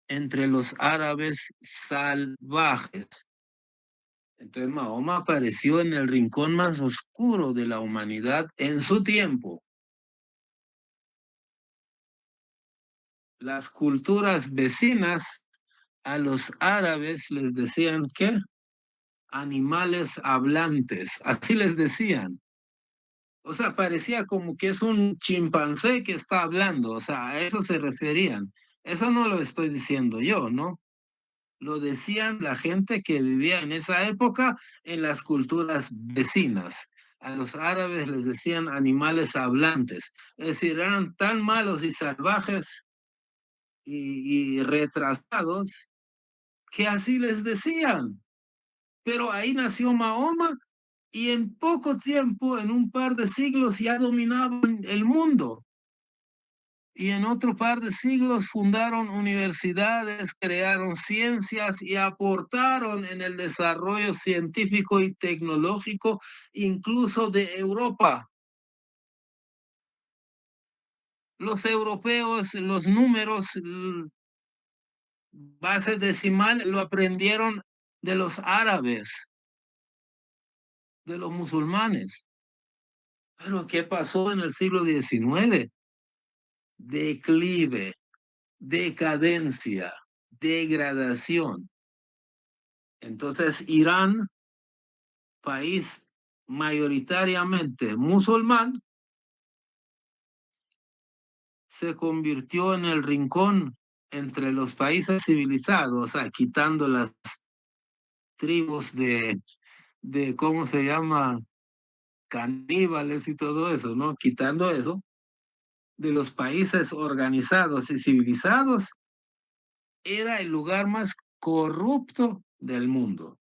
Entre los árabes salvajes. Entonces Mahoma apareció en el rincón más oscuro de la humanidad en su tiempo. Las culturas vecinas a los árabes les decían que animales hablantes, así les decían. O sea, parecía como que es un chimpancé que está hablando, o sea, a eso se referían. Eso no lo estoy diciendo yo, ¿no? Lo decían la gente que vivía en esa época en las culturas vecinas. A los árabes les decían animales hablantes, es decir, eran tan malos y salvajes y retrasados que así les decían. Pero ahí nació Mahoma y en poco tiempo, en un par de siglos, ya dominaban el mundo. Y en otro par de siglos fundaron universidades, crearon ciencias y aportaron en el desarrollo científico y tecnológico, incluso de Europa. Los europeos, los números, base decimal, lo aprendieron de los árabes, de los musulmanes. Pero ¿qué pasó en el siglo XIX? Declive, decadencia, degradación. Entonces, Irán, país mayoritariamente musulmán, se convirtió en el rincón entre los países civilizados, o sea, quitando las tribus ¿cómo se llama? Caníbales y todo eso, ¿no? Quitando eso, de los países organizados y civilizados, era el lugar más corrupto del mundo.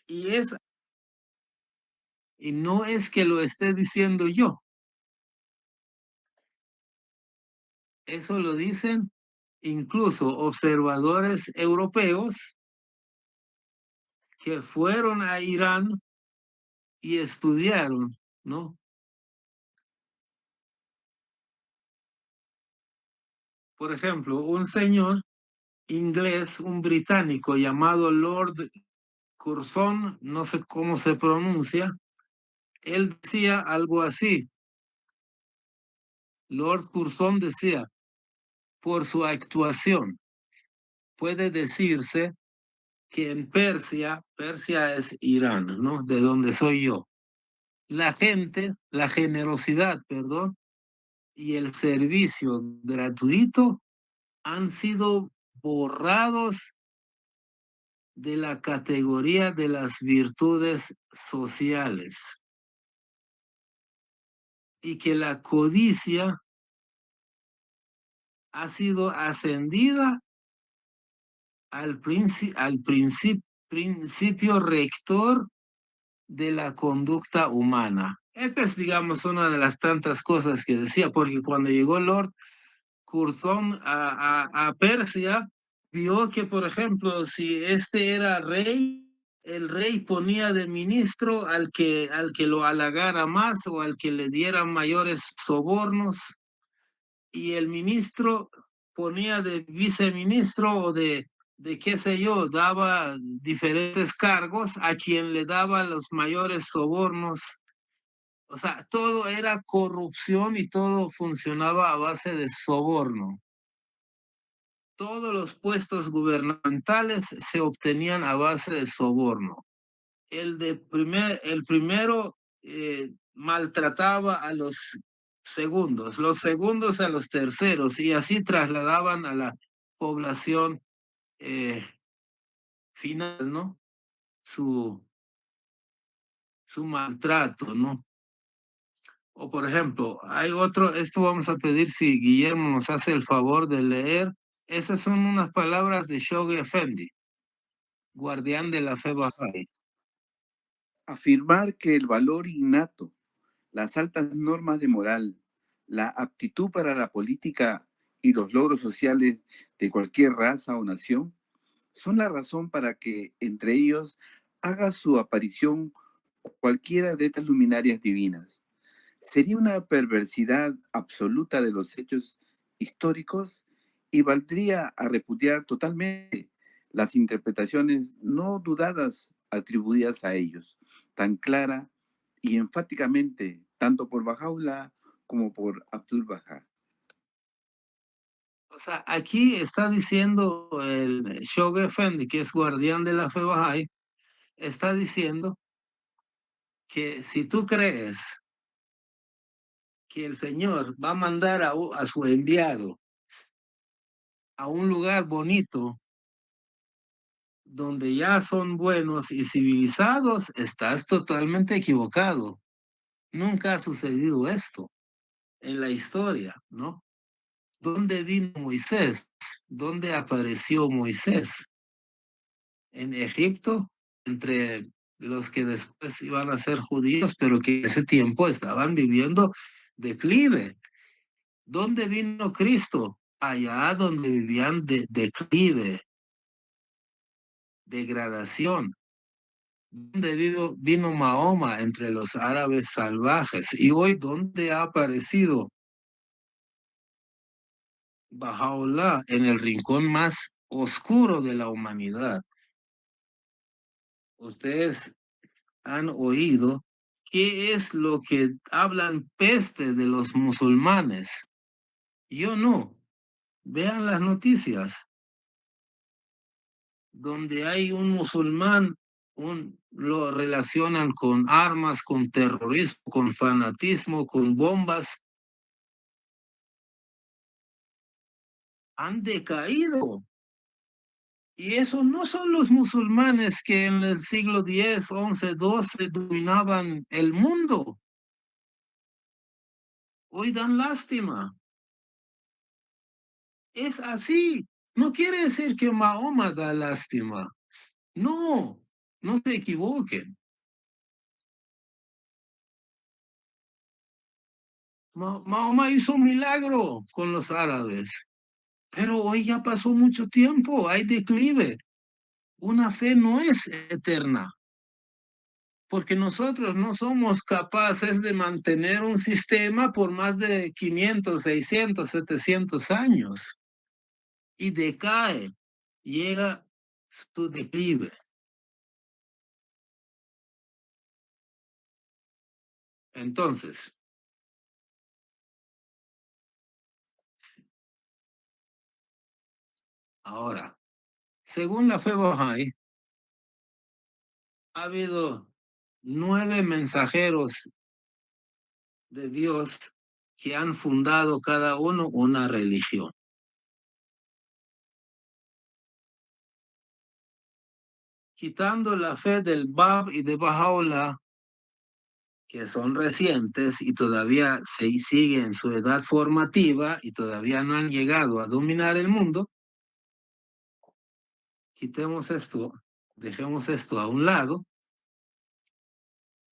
Y, es, y no es que lo esté diciendo yo, eso lo dicen incluso observadores europeos que fueron a Irán y estudiaron, ¿no? Por ejemplo, un señor inglés, un británico llamado Lord Curzon, no sé cómo se pronuncia, él decía algo así. Lord Curzon decía, por su actuación, puede decirse que en Persia, Persia es Irán, ¿no? De donde soy yo. La gente, la generosidad, perdón, y el servicio gratuito han sido borrados de la categoría de las virtudes sociales y que la codicia ha sido ascendida al principio rector de la conducta humana. Esta es, digamos, una de las tantas cosas que decía, porque cuando llegó Lord Curzon a Persia, vio que, por ejemplo, si este era rey, el rey ponía de ministro al que lo halagara más o al que le diera mayores sobornos, y el ministro ponía de viceministro o de qué sé yo, daba diferentes cargos a quien le daba los mayores sobornos. O sea, todo era corrupción y todo funcionaba a base de soborno. Todos los puestos gubernamentales se obtenían a base de soborno. El primero maltrataba a los segundos, los segundos a los terceros, y así trasladaban a la población final, ¿no? Su maltrato, ¿no? O por ejemplo, hay otro, esto vamos a pedir si Guillermo nos hace el favor de leer. Esas son unas palabras de Shoghi Effendi, guardián de la fe Bahá'í. Afirmar que el valor innato, las altas normas de moral, la aptitud para la política y los logros sociales de cualquier raza o nación son la razón para que entre ellos haga su aparición cualquiera de estas luminarias divinas. Sería una perversidad absoluta de los hechos históricos y valdría a repudiar totalmente las interpretaciones no dudadas atribuidas a ellos, tan clara y enfáticamente tanto por Bahá'u'lláh como por Abdul Bahá. O sea, aquí está diciendo el Shoghi Effendi, que es guardián de la fe Bahá'í, está diciendo que si tú crees que el Señor va a mandar a su enviado a un lugar bonito donde ya son buenos y civilizados, estás totalmente equivocado. Nunca ha sucedido esto en la historia, ¿no? ¿Dónde vino Moisés? ¿Dónde apareció Moisés? En Egipto, entre los que después iban a ser judíos, pero que en ese tiempo estaban viviendo declive. ¿Dónde vino Cristo? Allá donde vivían declive, degradación. ¿Dónde vino Mahoma? Entre los árabes salvajes. Y hoy, ¿dónde ha aparecido Bahá'u'lláh? En el rincón más oscuro de la humanidad. Ustedes han oído qué es lo que hablan peste de los musulmanes. Yo no. Vean las noticias. Donde hay un musulmán, lo relacionan con armas, con terrorismo, con fanatismo, con bombas. Han decaído. Y esos no son los musulmanes que en el siglo X, XI, XII dominaban el mundo. Hoy dan lástima. Es así. No quiere decir que Mahoma da lástima. No, no se equivoquen. Mahoma hizo un milagro con los árabes, pero hoy ya pasó mucho tiempo, hay declive. Una fe no es eterna, porque nosotros no somos capaces de mantener un sistema por más de 500, 600, 700 años y decae, llega su declive. Entonces, ahora, según la fe Bahá'í, ha habido 9 mensajeros de Dios que han fundado cada uno una religión. Quitando la fe del Bab y de Bahá'u'lláh, que son recientes y todavía se siguen en su edad formativa y todavía no han llegado a dominar el mundo, quitemos esto, dejemos esto a un lado.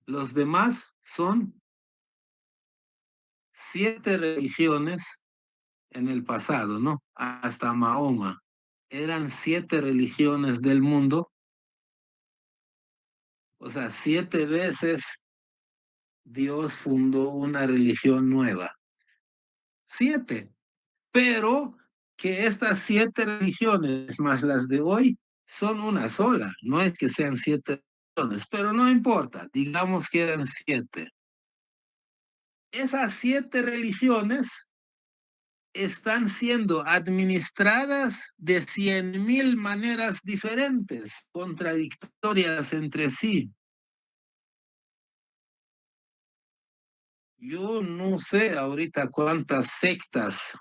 Los demás son 7 religiones en el pasado, ¿no? Hasta Mahoma. Eran 7 religiones del mundo, o sea, 7 veces Dios fundó una religión nueva. 7. Pero que estas 7 religiones más las de hoy son una sola. No es que sean 7 religiones, pero no importa. Digamos que eran 7. Esas 7 religiones están siendo administradas de 100,000 maneras diferentes, contradictorias entre sí. Yo no sé ahorita cuántas sectas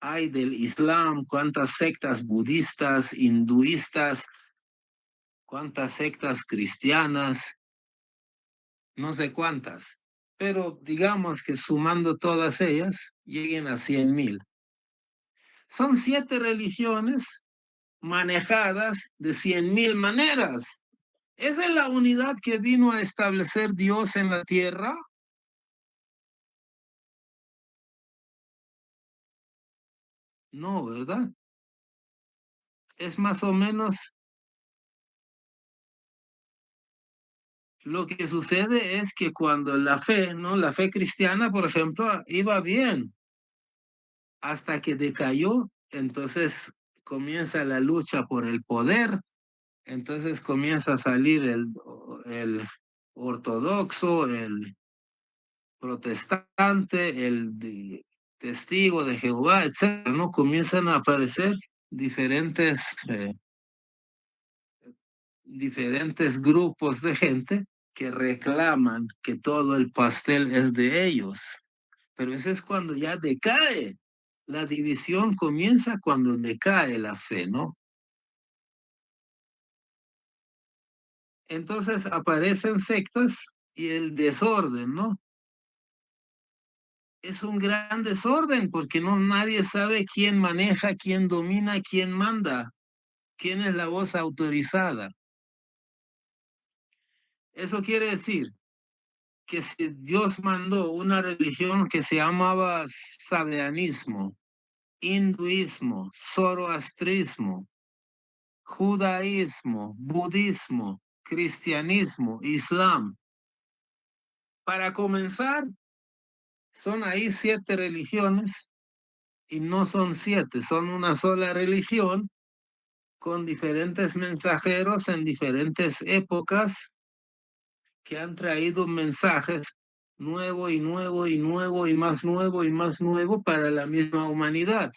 hay del Islam, cuántas sectas budistas, hinduistas, cuántas sectas cristianas, no sé cuántas, pero digamos que sumando todas ellas, lleguen a 100,000. Son 7 religiones manejadas de 100,000 maneras. ¿Esa es la unidad que vino a establecer Dios en la tierra? No, ¿verdad? Es más o menos lo que sucede es que cuando la fe, ¿no? La fe cristiana, por ejemplo, iba bien hasta que decayó, entonces comienza la lucha por el poder, entonces comienza a salir el ortodoxo, el protestante, testigo de Jehová, etcétera, ¿no? Comienzan a aparecer diferentes, diferentes grupos de gente que reclaman que todo el pastel es de ellos. Pero eso es cuando ya decae. La división comienza cuando decae la fe, ¿no? Entonces aparecen sectas y el desorden, ¿no? Es un gran desorden porque no nadie sabe quién maneja, quién domina, quién manda, quién es la voz autorizada. Eso quiere decir que si Dios mandó una religión que se llamaba sabeanismo, hinduismo, zoroastrismo, judaísmo, budismo, cristianismo, islam. Para comenzar, son ahí 7 religiones y no son 7, son una sola religión con diferentes mensajeros en diferentes épocas que han traído mensajes nuevo y nuevo y nuevo y más nuevo y más nuevo para la misma humanidad.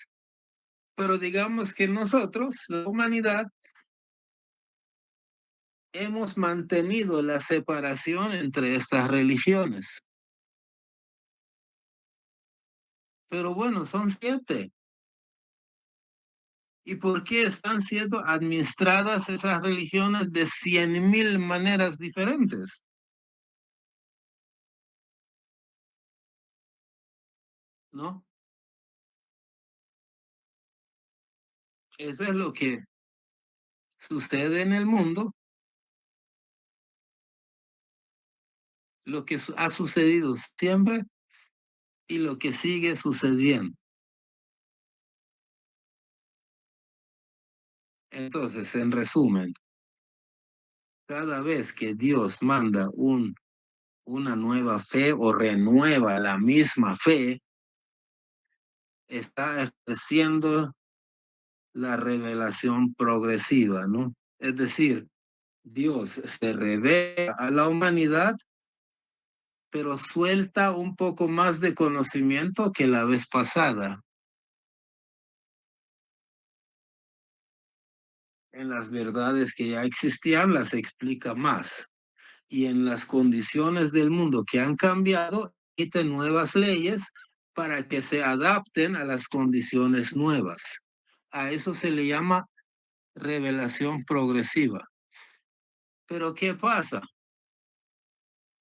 Pero digamos que nosotros, la humanidad, hemos mantenido la separación entre estas religiones. Pero bueno, son 7. ¿Y por qué están siendo administradas esas religiones de 100,000 maneras diferentes? ¿No? Eso es lo que sucede en el mundo, lo que ha sucedido siempre y lo que sigue sucediendo. Entonces, en resumen, cada vez que Dios manda una nueva fe o renueva la misma fe, está ejerciendo la revelación progresiva, ¿no? Es decir, Dios se revela a la humanidad, pero suelta un poco más de conocimiento que la vez pasada. En las verdades que ya existían las explica más. Y en las condiciones del mundo que han cambiado, emite nuevas leyes para que se adapten a las condiciones nuevas. A eso se le llama revelación progresiva. Pero ¿qué pasa?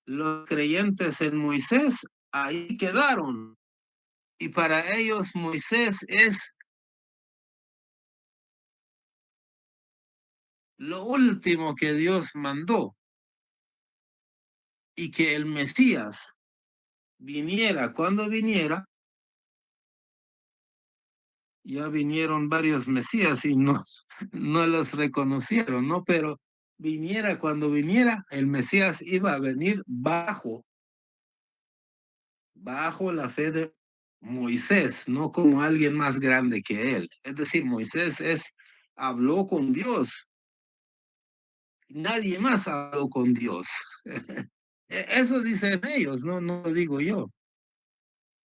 Los creyentes en Moisés ahí quedaron. Y para ellos Moisés es lo último que Dios mandó. Y que el Mesías viniera cuando viniera, ya vinieron varios Mesías y no, no los reconocieron, ¿no? Pero viniera cuando viniera, el Mesías iba a venir bajo la fe de Moisés, no como alguien más grande que él. Es decir, Moisés habló con Dios. Nadie más habló con Dios. Eso dicen ellos, no lo digo yo.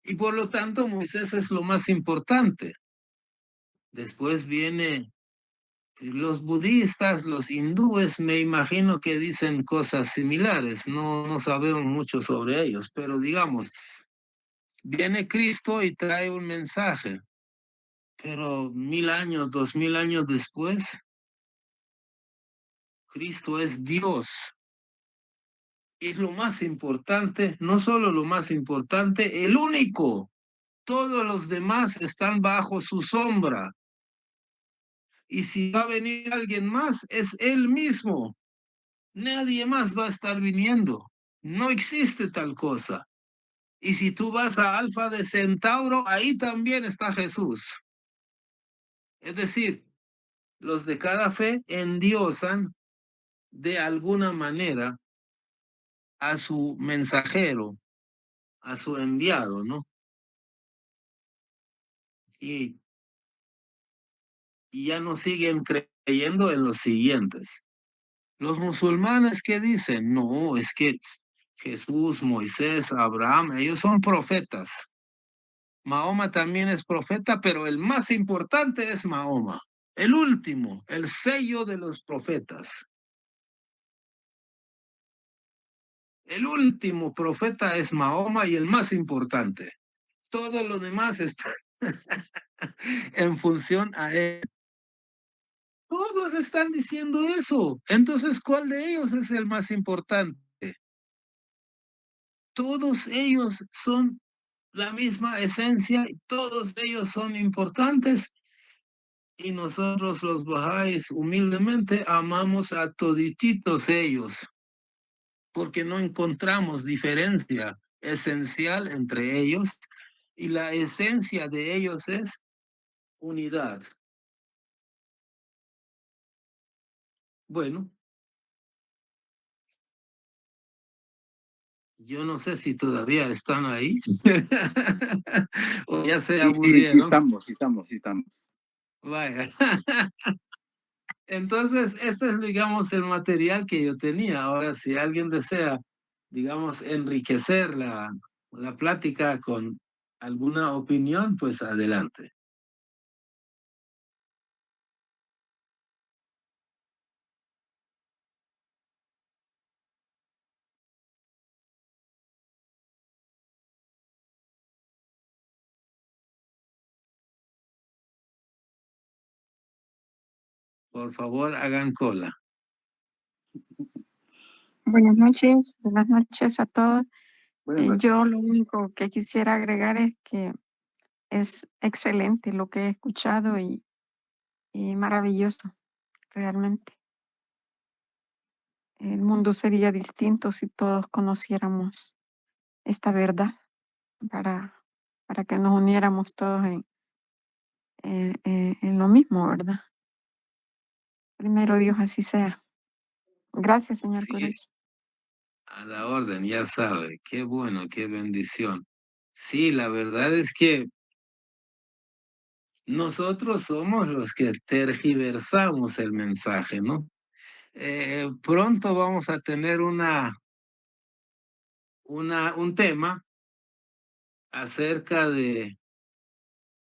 Y por lo tanto, Moisés es lo más importante. Después viene Los budistas, los hindúes, me imagino que dicen cosas similares. No sabemos mucho sobre ellos, pero digamos, viene Cristo y trae un mensaje, pero 1000 años, 2000 años después, Cristo es Dios. Es lo más importante, no solo lo más importante, el único. Todos los demás están bajo su sombra. Y si va a venir alguien más, es él mismo. Nadie más va a estar viniendo. No existe tal cosa. Y si tú vas a Alfa de Centauro, ahí también está Jesús. Es decir, los de cada fe endiosan de alguna manera a su mensajero, a su enviado, ¿no? Y, y ya no siguen creyendo en los siguientes. Los musulmanes, ¿qué dicen? No, es que Jesús, Moisés, Abraham, ellos son profetas. Mahoma también es profeta, pero el más importante es Mahoma, el último, el sello de los profetas. El último profeta es Mahoma y el más importante. Todo lo demás está en función a él. Todos están diciendo eso. Entonces, ¿cuál de ellos es el más importante? Todos ellos son la misma esencia y todos ellos son importantes. Y nosotros los bahá'ís humildemente amamos a todititos ellos, porque no encontramos diferencia esencial entre ellos y la esencia de ellos es unidad. Bueno, yo no sé si todavía están ahí o ya se Sí, sí, sí aburrieron. estamos, sí estamos, sí estamos. Vaya. Entonces, este es, digamos, el material que yo tenía. Ahora, si alguien desea, digamos, enriquecer la plática con alguna opinión, pues adelante. Por favor, hagan cola. Buenas noches a todos. Buenas noches. Yo lo único que quisiera agregar es que es excelente lo que he escuchado y maravilloso, realmente. El mundo sería distinto si todos conociéramos esta verdad para, para que nos uniéramos todos en lo mismo, ¿verdad? Primero Dios así sea. Gracias, señor Sí, Corujo. a la orden, ya sabe. Qué bueno, qué bendición. Sí, la verdad es que nosotros somos los que tergiversamos el mensaje, ¿no? Pronto vamos a tener un tema acerca de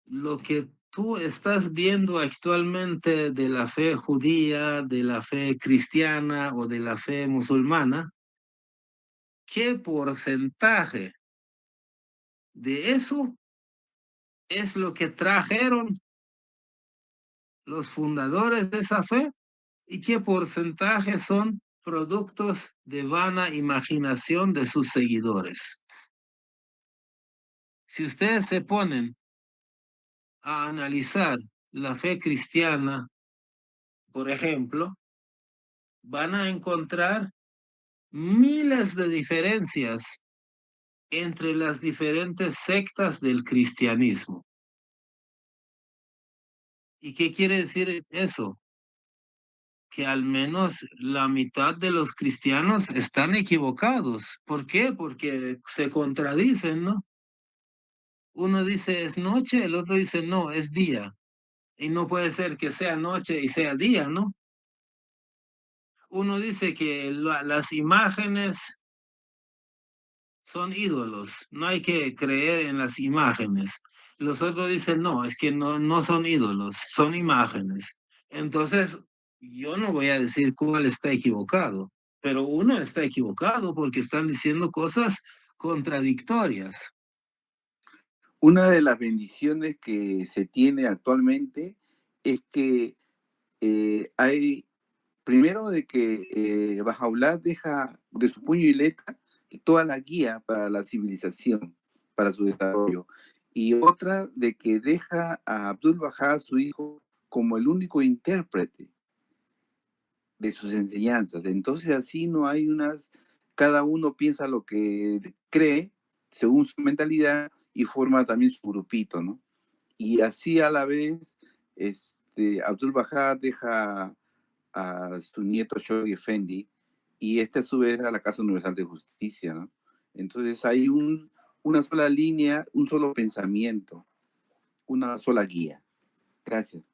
lo que tú estás viendo actualmente de la fe judía, de la fe cristiana o de la fe musulmana. ¿Qué porcentaje de eso es lo que trajeron los fundadores de esa fe? ¿Y qué porcentaje son productos de vana imaginación de sus seguidores? Si ustedes se ponen a analizar la fe cristiana, por ejemplo, van a encontrar miles de diferencias entre las diferentes sectas del cristianismo. ¿Y qué quiere decir eso? Que al menos la mitad de los cristianos están equivocados. ¿Por qué? Porque se contradicen, ¿no? Uno dice es noche, el otro dice no, es día. Y no puede ser que sea noche y sea día, ¿no? Uno dice que las imágenes son ídolos, no hay que creer en las imágenes. Los otros dicen no, es que no son ídolos, son imágenes. Entonces, yo no voy a decir cuál está equivocado, pero uno está equivocado porque están diciendo cosas contradictorias. Una de las bendiciones que se tiene actualmente es que hay, primero de que Bajaulá deja de su puño y letra toda la guía para la civilización, para su desarrollo. Y otra de que deja a Abdul Bahá, su hijo, como el único intérprete de sus enseñanzas. Entonces así no hay cada uno piensa lo que cree según su mentalidad y forma también su grupito, ¿no? Y así a la vez, Abdul Bahá deja a su nieto Shoghi Effendi y a su vez a la Casa Universal de Justicia, ¿no? Entonces hay una sola línea, un solo pensamiento, una sola guía. Gracias.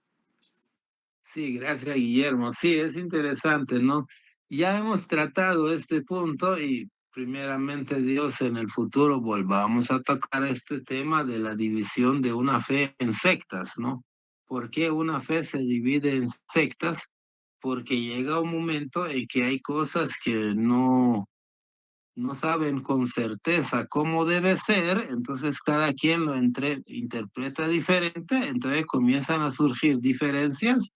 Sí, gracias, Guillermo. Sí, es interesante, ¿no? Ya hemos tratado este punto y primeramente Dios en el futuro volvamos a tocar este tema de la división de una fe en sectas, ¿no? ¿Por qué una fe se divide en sectas? Porque llega un momento en que hay cosas que no saben con certeza cómo debe ser, entonces cada quien lo interpreta diferente, entonces comienzan a surgir diferencias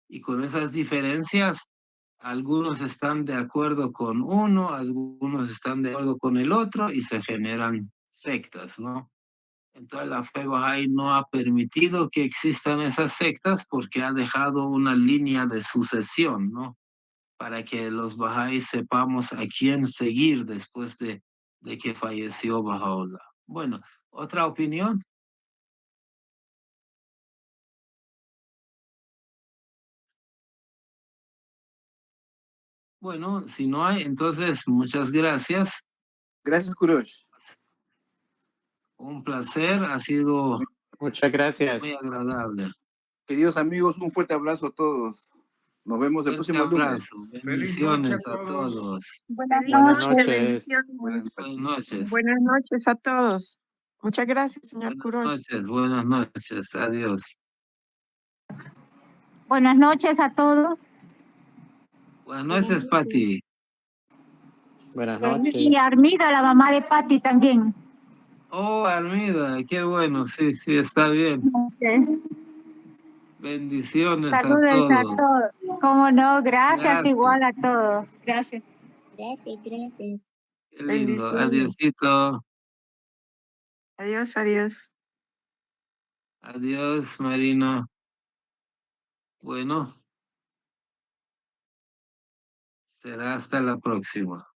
y con esas diferencias algunos están de acuerdo con uno, algunos están de acuerdo con el otro y se generan sectas, ¿no? Entonces la fe Bahá'í no ha permitido que existan esas sectas porque ha dejado una línea de sucesión, ¿no? Para que los Bahá'ís sepamos a quién seguir después de que falleció Bahá'u'lláh. Bueno, ¿otra opinión? Bueno, si no hay, entonces muchas gracias. Gracias, Kurosh. Un placer, ha sido Muchas gracias. muy agradable. Queridos amigos, un fuerte abrazo a todos. Nos vemos el Fuerte próximo lunes. abrazo, bendiciones a todos. Buenas Buenas noches. noches. Buenas Buenas noches. noches. Buenas noches a todos. Muchas gracias, señor Kurosh. Buenas noches, adiós. Buenas noches a todos. Buenas noches, Pati. Buenas noches. Y Armida, la mamá de Patti también. Oh, Armida, qué bueno, sí, sí, está bien. Okay. Bendiciones Saludos a a todos. todos. Cómo no, gracias igual a todos. Gracias. Gracias. Qué lindo, Bendiciones. adiósito. Adiós, adiós. Adiós, Marina. Bueno, será hasta la próxima.